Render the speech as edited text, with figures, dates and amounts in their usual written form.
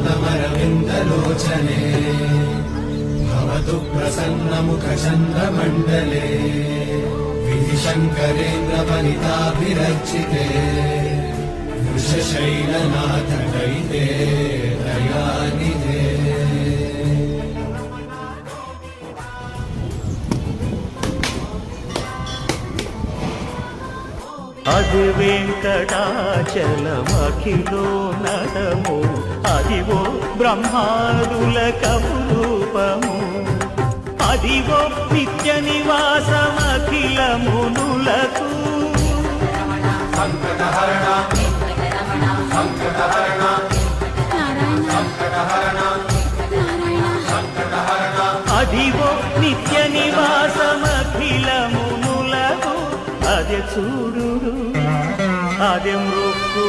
सततमरविन्दलोचने भवतु प्रसन्नमुखचन्द्रमण्डले विधिशङ्करेन्द्रवनिताभिरर्चिते वृषशैलनाथकैते दयानिधे। అది వెంకటాచలమఖిలో నడము అదివో బ్రహ్మాదుల కపురూపము అదివో నిత్య నివాసమఖిల మునులకు సంకటహరణ సంకటహరణ సంకటహరణ అదివో నిత్య నివాసమఖిల మునులకు అదే చూడు అదే మృక్కు